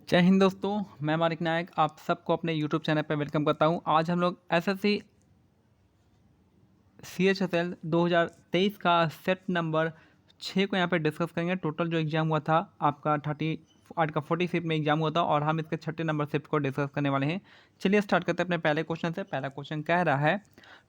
जय हिंद दोस्तों, मैं मानिक नायक आप सबको अपने यूट्यूब चैनल पर वेलकम करता हूं। आज हम लोग एसएससी CHSL 2023 का सेट नंबर 6 को यहां पे डिस्कस करेंगे। टोटल जो एग्ज़ाम हुआ था आपका 38 का 40 शिफ्ट में एग्जाम हुआ था और हम इसके छठे नंबर शिफ्ट को डिस्कस करने वाले हैं। चलिए स्टार्ट करते हैं अपने पहले क्वेश्चन से। पहला क्वेश्चन कह रहा है,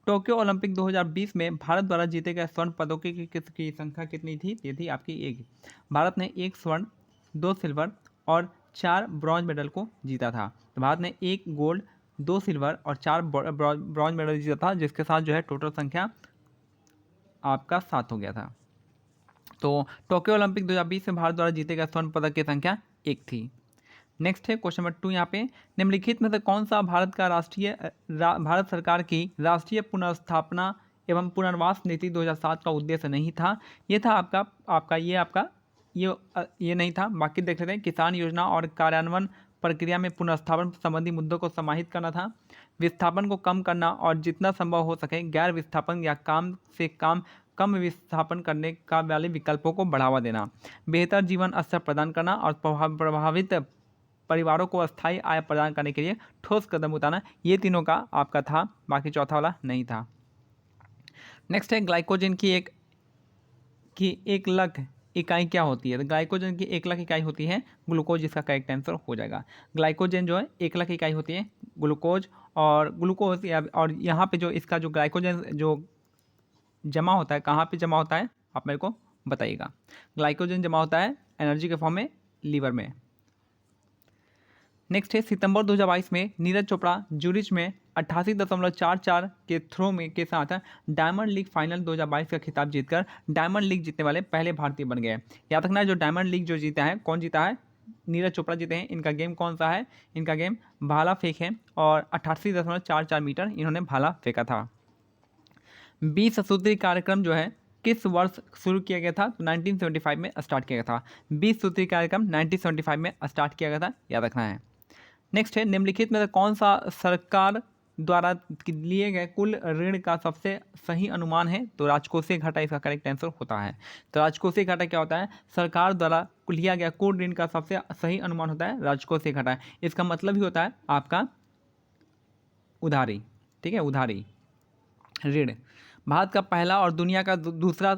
टोक्यो ओलंपिक 2020 में भारत द्वारा जीते गए स्वर्ण पदकों की संख्या कितनी थी? ये थी आपकी एक। भारत ने 1 स्वर्ण, 2 सिल्वर और 4 ब्रॉन्ज मेडल को जीता था। तो भारत ने 1 गोल्ड, 2 सिल्वर और 4 ब्रॉन्ज मेडल जीता था, जिसके साथ जो है टोटल संख्या आपका 7 हो गया था। तो टोक्यो ओलंपिक 2020 में भारत द्वारा जीते गए स्वर्ण पदक की संख्या 1 थी। नेक्स्ट है क्वेश्चन नंबर 2 यहाँ पे, निम्नलिखित में से कौन सा भारत सरकार की राष्ट्रीय पुनर्स्थापना एवं पुनर्वास नीति 2007 का उद्देश्य नहीं था? ये था ये नहीं था। बाकी देख लेते हैं। किसान योजना और कार्यान्वयन प्रक्रिया में पुनर्स्थापन संबंधी मुद्दों को समाहित करना था। विस्थापन को कम करना और जितना संभव हो सके गैर विस्थापन या कम विस्थापन करने का वाले विकल्पों को बढ़ावा देना। बेहतर जीवन स्तर प्रदान करना और प्रभावित परिवारों को अस्थायी आय प्रदान करने के लिए ठोस कदम उठाना। ये तीनों का आपका था, बाकी चौथा वाला नहीं था। नेक्स्ट है, ग्लाइकोजन की एक लाख इकाई क्या होती है? तो ग्लाइकोजन की 1 लाख इकाई होती है ग्लूकोज, इसका करेक्ट आंसर हो जाएगा। ग्लाइकोजन जो है 1 लाख इकाई होती है ग्लूकोज, और यहाँ पे जो इसका जो ग्लाइकोजन जो जमा होता है, कहाँ पे जमा होता है आप मेरे को बताइएगा। ग्लाइकोजन जमा होता है एनर्जी के फॉर्म में लीवर में। नेक्स्ट है, सितंबर 2022 में नीरज चोपड़ा जूरिच में 88.44 के थ्रो में के साथ डायमंड लीग फाइनल 2022 का खिताब जीतकर डायमंड लीग जीतने वाले पहले भारतीय बन गए। याद रखना है, जो डायमंड लीग जो जीता है, कौन जीता है? नीरज चोपड़ा जीते हैं। इनका गेम कौन सा है? इनका गेम भाला फेंक है और 88.44 मीटर इन्होंने भाला फेंका था। 20 सूत्री कार्यक्रम जो है किस वर्ष शुरू किया गया था? तो 1975 में स्टार्ट किया गया था। 20 सूत्री कार्यक्रम 1975 में स्टार्ट किया गया था, याद रखना है। नेक्स्ट है, निम्नलिखित में से कौन सा सरकार द्वारा लिए गए कुल ऋण का सबसे सही अनुमान है? तो राजकोषीय घाटा इसका करेक्ट आंसर होता है। तो राजकोषीय घाटा क्या होता है? सरकार द्वारा लिया गया कुल ऋण का सबसे सही अनुमान होता है राजकोषीय घाटा। इसका मतलब ही होता है आपका उधारी। ठीक है, उधारी ऋण। भारत का पहला और दुनिया का दूसरा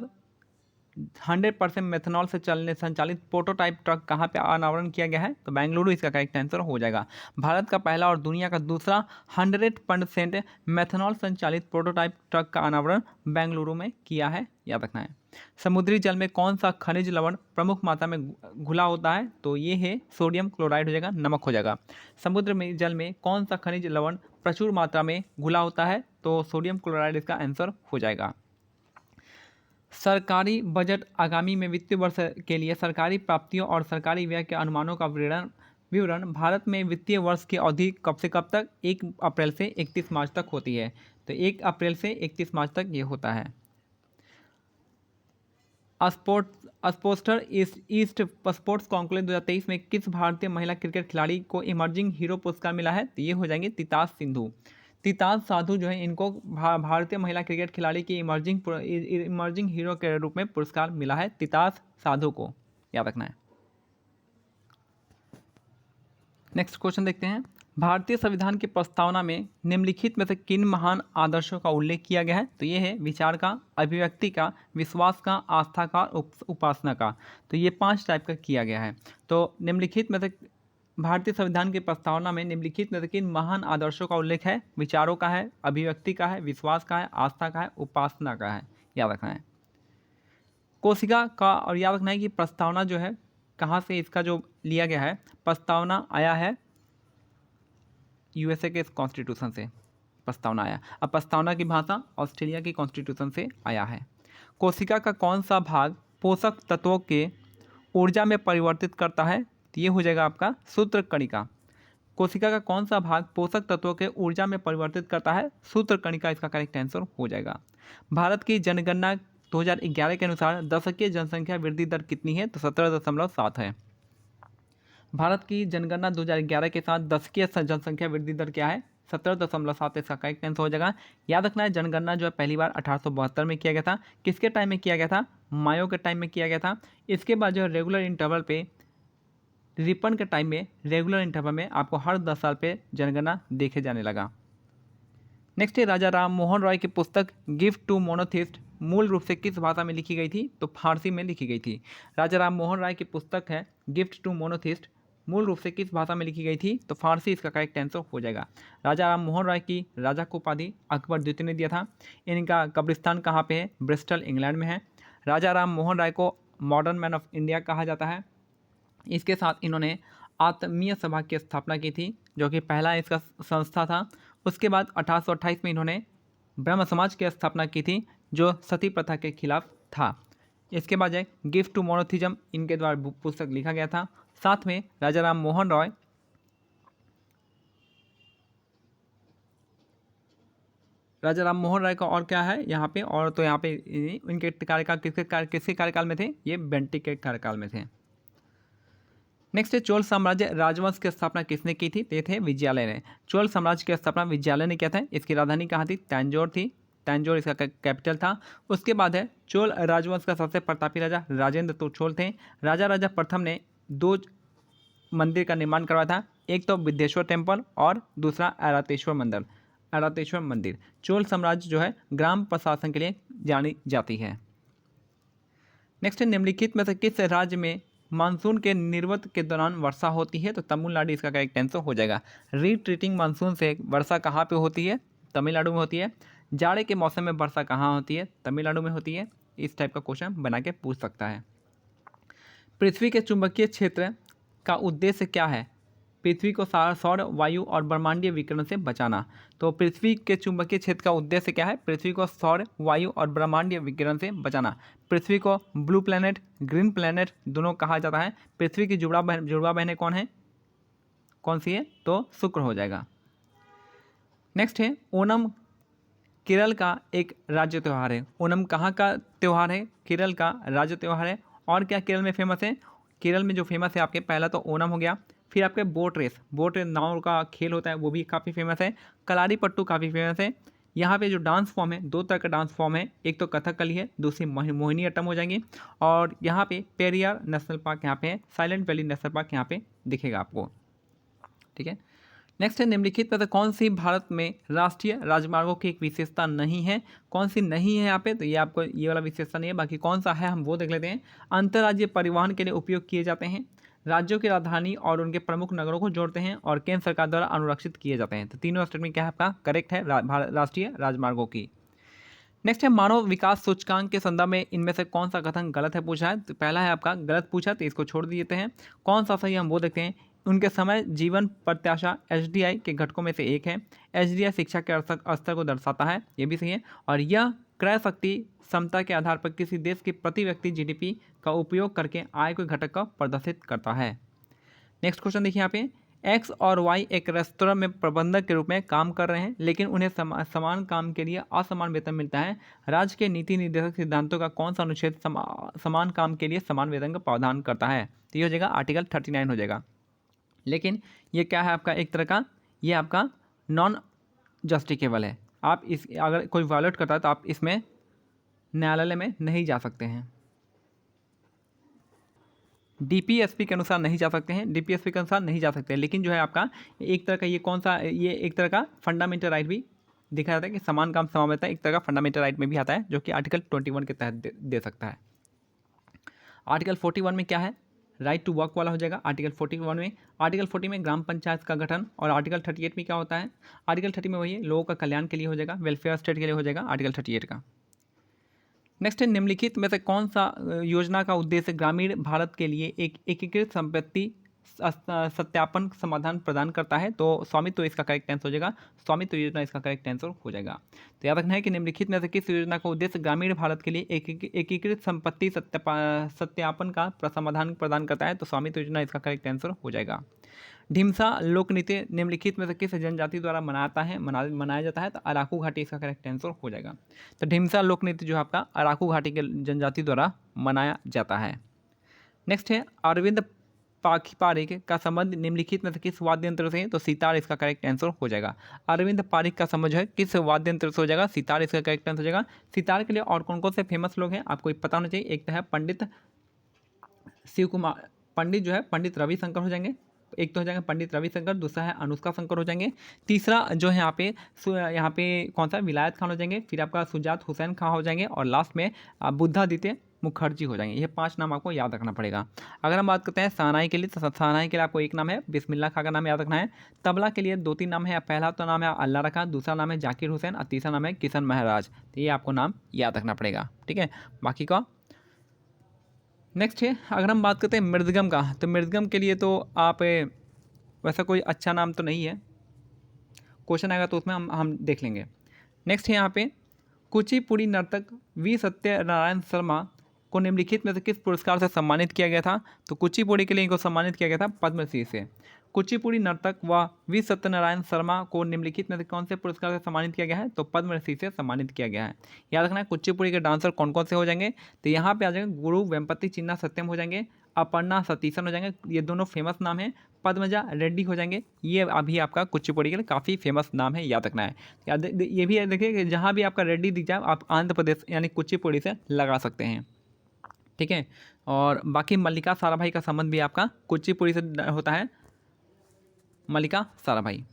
100% मेथनॉल से संचालित प्रोटोटाइप ट्रक कहाँ पे अनावरण किया गया है? तो बेंगलुरु इसका करेक्ट आंसर हो जाएगा। भारत का पहला और दुनिया का दूसरा 100% मेथनॉल संचालित प्रोटोटाइप ट्रक का अनावरण बेंगलुरु में किया है, याद रखना है। समुद्री जल में कौन सा खनिज लवण प्रमुख मात्रा में घुला होता है? तो ये है सोडियम क्लोराइड हो जाएगा, नमक हो जाएगा। समुद्र में जल में कौन सा खनिज लवण प्रचुर मात्रा में घुला होता है? तो सोडियम क्लोराइड इसका आंसर हो जाएगा। सरकारी बजट आगामी में वित्तीय वर्ष के लिए सरकारी प्राप्तियों और सरकारी व्यय के अनुमानों का विवरण भारत में वित्तीय वर्ष की अवधि कब से कब तक? 1 अप्रैल से 31 मार्च तक होती है। तो 1 अप्रैल से 31 मार्च तक ये होता है। स्पोर्ट्सर ईस्ट स्पोर्ट्स कॉन्क्लेव 2023 में किस भारतीय महिला क्रिकेट खिलाड़ी को इमर्जिंग हीरो पुरस्कार मिला है? तो ये हो जाएंगे तितास सिंधु। तितास साधु जो है, इनको भारतीय महिला क्रिकेट खिलाड़ी की इमर्जिंग हीरो के रूप में पुरस्कार मिला है तितास साधु को, याद रखना है। नेक्स्ट क्वेश्चन देखते हैं, भारतीय संविधान की प्रस्तावना में निम्नलिखित में से किन महान आदर्शों का उल्लेख किया गया है? तो ये है विचार का, अभिव्यक्ति का, विश्वास का, आस्था का, उपासना का। तो ये 5 टाइप का किया गया है। तो निम्नलिखित में से भारतीय संविधान की प्रस्तावना में निम्नलिखित में से किन महान आदर्शों का उल्लेख है? विचारों का है, अभिव्यक्ति का है, विश्वास का है, आस्था का है, उपासना का है, याद रखना है। कोशिका का, और याद रखना है कि प्रस्तावना जो है कहाँ से इसका जो लिया गया है, प्रस्तावना आया है यूएसए के कॉन्स्टिट्यूशन से प्रस्तावना आया। अब प्रस्तावना की भाषा ऑस्ट्रेलिया की कॉन्स्टिट्यूशन से आया है। कोशिका का कौन सा भाग पोषक तत्वों के ऊर्जा में परिवर्तित करता है? तो ये हो जाएगा आपका सूत्रकणिका। कोशिका का कौन सा भाग पोषक तत्वों के ऊर्जा में परिवर्तित करता है? सूत्रकणिका इसका करेक्ट आंसर हो जाएगा। भारत की जनगणना 2011 के अनुसार दशकीय जनसंख्या वृद्धि दर कितनी है? तो 17.7 है। भारत की जनगणना 2011 के साथ दशकीय जनसंख्या वृद्धि दर क्या है? 17.7 इसका करेक्ट आंसर हो जाएगा। याद रखना है, जनगणना जो है पहली बार 1872 में किया गया था। किसके टाइम में किया गया था? मायो के टाइम में किया गया था। इसके बाद जो है रेगुलर रिपन के टाइम में रेगुलर इंटरवल में आपको हर 10 साल पे जनगणना देखे जाने लगा। नेक्स्ट है राजा राम मोहन रॉय की पुस्तक गिफ्ट टू मोनोथिस्ट मूल रूप से किस भाषा में लिखी गई थी? तो फारसी में लिखी गई थी। राजा राम मोहन राय की पुस्तक है गिफ्ट टू मोनोथिस्ट मूल रूप से किस भाषा में लिखी गई थी? तो फारसी इसका करेक्ट आंसर हो जाएगा। राजा राम मोहन राय की राजा को उपाधि अकबर द्वितीय ने दिया था। इनका कब्रिस्तान कहाँ पे है? ब्रिस्टल इंग्लैंड में है। राजा राम मोहन राय को मॉडर्न मैन ऑफ इंडिया कहा जाता है। इसके साथ इन्होंने आत्मीय सभा की स्थापना की थी, जो कि पहला इसका संस्था था। उसके बाद 1828 में इन्होंने ब्रह्म समाज की स्थापना की थी, जो सती प्रथा के खिलाफ था। इसके बाद है गिफ्ट टू मोनोथिज्म इनके द्वारा पुस्तक लिखा गया था। साथ में राजा राम मोहन रॉय का और क्या है यहाँ पे? और तो यहाँ पे इनके कार्यकाल किसके कार्यकाल में थे? ये बेंटिक के कार्यकाल में थे। नेक्स्ट है चोल साम्राज्य राजवंश की स्थापना किसने की थी? ये थे विजयालय ने। चोल साम्राज्य की स्थापना विजयालय ने किया था। इसकी राजधानी कहाँ थी? तंजौर थी। तंजौर इसका कैपिटल था। उसके बाद है चोल राजवंश का सबसे प्रतापी राजा राजेंद्र चोल थे। राजा प्रथम ने 2 मंदिर का निर्माण करवाया था। एक तो विद्येश्वर टेम्पल और दूसरा ऐरातेश्वर मंदिर। चोल साम्राज्य जो है ग्राम प्रशासन के लिए जानी जाती है। नेक्स्ट है निम्नलिखित में से किस राज्य में मानसून के निर्वत के दौरान वर्षा होती है? तो तमिलनाडु इसका करेक्ट आंसर हो जाएगा। रिट्रीटिंग मानसून से वर्षा कहाँ पे होती है? तमिलनाडु में होती है। जाड़े के मौसम में वर्षा कहाँ होती है? तमिलनाडु में होती है। इस टाइप का क्वेश्चन बना के पूछ सकता है। पृथ्वी के चुंबकीय क्षेत्र का उद्देश्य क्या है? पृथ्वी को सौर वायु और ब्रह्मांडीय विकिरण से बचाना। तो पृथ्वी के चुंबकीय क्षेत्र का उद्देश्य क्या है? पृथ्वी को सौर वायु और ब्रह्मांडीय विकिरण से बचाना। पृथ्वी को ब्लू प्लैनेट, ग्रीन प्लैनेट दोनों कहा जाता है। पृथ्वी की जुड़वा बहनें कौन सी है? तो शुक्र हो जाएगा। नेक्स्ट है ओणम केरल का एक राज्य त्यौहार है। ओणम कहाँ का त्यौहार है? केरल का राज्य त्यौहार है। और क्या केरल में फेमस है? केरल में जो फेमस है आपके, पहला तो ओणम हो गया, फिर आपके बोट रेस नाव का खेल होता है, वो भी काफ़ी फेमस है। कलारीपट्टू काफ़ी फेमस है। यहाँ पे जो डांस फॉर्म है, 2 तरह का डांस फॉर्म है, एक तो कथकली है, दूसरी मोहिनी अट्टम हो जाएंगी। और यहाँ पे पेरियार नेशनल पार्क यहाँ पे है, साइलेंट वैली नेशनल पार्क यहाँ पे दिखेगा आपको। ठीक है। नेक्स्ट है निम्नलिखित में से कौन सी भारत में राष्ट्रीय राजमार्गों की एक विशेषता नहीं है? कौन सी नहीं है यहाँ पे? तो ये आपको ये वाला विशेषता नहीं है, बाकी कौन सा है हम वो देख लेते हैं। अंतर्राज्यीय परिवहन के लिए उपयोग किए जाते हैं, राज्यों की राजधानी और उनके प्रमुख नगरों को जोड़ते हैं, और केंद्र सरकार द्वारा अनुरक्षित किए जाते हैं। तो तीनों स्टेटमेंट क्या है आपका? करेक्ट है राष्ट्रीय राजमार्गों की। नेक्स्ट है मानव विकास सूचकांक के संदर्भ में इनमें से कौन सा कथन गलत है पूछा है? तो पहला है आपका गलत पूछा, तो इसको छोड़ देते हैं। कौन सा सही हम वो देखते हैं। उनके समय जीवन प्रत्याशा एचडीआई के घटकों में से एक है। एचडीआई शिक्षा के स्तर को दर्शाता है, ये भी सही है। और यह क्रय शक्ति क्षमता के आधार पर किसी देश की प्रति व्यक्ति जीडीपी का उपयोग करके आय के घटक का प्रदर्शित करता है। नेक्स्ट क्वेश्चन देखिए यहाँ पे, एक्स और वाई एक रेस्तोरां में प्रबंधक के रूप में काम कर रहे हैं, लेकिन उन्हें समान काम के लिए असमान वेतन मिलता है। राज्य के नीति निर्देशक सिद्धांतों का कौन सा अनुच्छेद समान काम के लिए समान वेतन का प्रावधान करता है? तो ये हो जाएगा आर्टिकल 39 हो जाएगा। लेकिन ये क्या है आपका? एक तरह का ये आपका नॉन जस्टिकेबल है। आप इस अगर कोई वायलेट करता है तो आप इसमें न्यायालय में नहीं जा सकते हैं, डीपीएसपी के अनुसार नहीं जा सकते हैं, डीपीएसपी के अनुसार नहीं जा सकते हैं। लेकिन जो है आपका एक तरह का ये कौन सा, ये एक तरह का फंडामेंटल राइट भी दिखा जाता है कि समान काम समान वेतन एक तरह का फंडामेंटल राइट में भी आता है, जो कि आर्टिकल 21 के तहत दे सकता है। आर्टिकल 41 में क्या है? राइट टू वर्क वाला हो जाएगा आर्टिकल 41 में। आर्टिकल 40 में ग्राम पंचायत का गठन, और आर्टिकल 38 में क्या होता है? आर्टिकल 30 में वही लोगों का कल्याण के लिए हो जाएगा, वेलफेयर स्टेट के लिए हो जाएगा आर्टिकल 38 का। नेक्स्ट है निम्नलिखित में से कौन सा योजना का उद्देश्य ग्रामीण भारत के लिए एक एकीकृत संपत्ति सत्यापन समाधान प्रदान करता है? तो स्वामित्व इसका करेक्ट आंसर हो जाएगा, स्वामित्व योजना इसका करेक्ट आंसर हो जाएगा। तो याद रखना है कि निम्नलिखित में से किस योजना का उद्देश्य ग्रामीण भारत के लिए एकीकृत संपत्ति सत्यापन का समाधान प्रदान करता है? तो स्वामित्व योजना इसका करेक्ट आंसर हो जाएगा। ढीमसा लोक नृत्य निम्नलिखित में से किस जनजाति द्वारा मनाया जाता है? तो अराकू घाटी इसका करेक्ट आंसर हो जाएगा। तो ढीमसा लोक नृत्य जो है आपका अराकू घाटी के जनजाति द्वारा मनाया जाता है। नेक्स्ट है अरविंद पारिक का संबंध निम्नलिखित में से किस वाद्य यंत्र से है? तो सितार इसका करेक्ट आंसर हो जाएगा। अरविंद पारिक का संबंध है किस वाद्य यंत्र से हो जाएगा? सितार इसका करेक्ट आंसर हो जाएगा। सितार के लिए और कौन कौन से फेमस लोग हैं आपको पता होना चाहिए। एक तो है पंडित शिव कुमार, पंडित जो है पंडित रविशंकर हो जाएंगे। एक तो हो जाएंगे पंडित रविशंकर, दूसरा है अनुष्का शंकर हो जाएंगे, तीसरा जो है यहाँ पे कौन सा विलायत खान हो जाएंगे, फिर आपका सुजात हुसैन खां हो जाएंगे, और लास्ट में बुद्धादित्य मुखर्जी हो जाएंगे। ये 5 नाम आपको याद रखना पड़ेगा। अगर हम बात करते हैं शहनाई के लिए, तो शहनाई के लिए आपको एक नाम है बिस्मिल्लाह खां का नाम याद रखना है। तबला के लिए 2-3 नाम है। पहला तो नाम है अल्लाह रखा, दूसरा नाम है जाकिर हुसैन, और तीसरा नाम है किशन महराज। तो ये आपको नाम याद रखना पड़ेगा, ठीक है। बाकी का नेक्स्ट है, अगर हम बात करते हैं मृदगम का, तो मृदगम के लिए तो आप वैसा कोई अच्छा नाम तो नहीं है, क्वेश्चन आएगा तो उसमें हम देख लेंगे। नेक्स्ट है यहाँ पे कुचिपुड़ी नर्तक वी सत्यनारायण शर्मा को निम्नलिखित में से किस पुरस्कार से सम्मानित किया गया था। तो कुचिपुड़ी के लिए इनको सम्मानित किया गया था पद्मश्री से। कुचिपुड़ी नर्तक व वी सत्यनारायण शर्मा को निम्नलिखित में से कौन से पुरस्कार से सम्मानित किया गया है, तो पद्मश्री से सम्मानित किया गया है। याद रखना है कुचिपुड़ी के डांसर कौन कौन से हो जाएंगे, तो यहाँ पे आ जाएंगे गुरु वेम्पति चिन्ना सत्यम हो जाएंगे, अपर्णा सतीशन हो जाएंगे, ये दोनों फेमस नाम है। पद्मजा रेड्डी हो जाएंगे। ये अभी आपका कुचिपुड़ी के लिए काफ़ी फेमस नाम है, याद रखना है। ये भी देखिए कि जहाँ भी आपका रेड्डी दिख जाए आप आंध्र प्रदेश यानी कुचिपुड़ी से लगा सकते हैं, ठीक है। और बाकी मल्लिका साराभाई का संबंध भी आपका कुचिपुड़ी से होता है, मल्लिका साराभाई।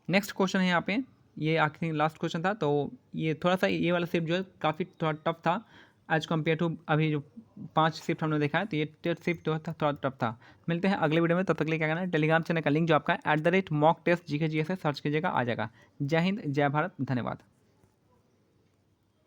नेक्स्ट क्वेश्चन है यहाँ पे, ये आखिरी लास्ट क्वेश्चन था, तो ये थोड़ा सा ये वाला शिफ्ट जो है काफ़ी थोड़ा टफ था एज कम्पेयर टू अभी जो 5 शिफ्ट हमने देखा है, तो ये शिफ्ट जो था थोड़ा टफ था। मिलते हैं अगले वीडियो में, तब तक के लिए क्या करना है, टेलीग्राम चैनल का लिंक जो आपका है @mock test GK GS से सर्च कीजिएगा, आ जाएगा। जय हिंद, जय भारत, धन्यवाद।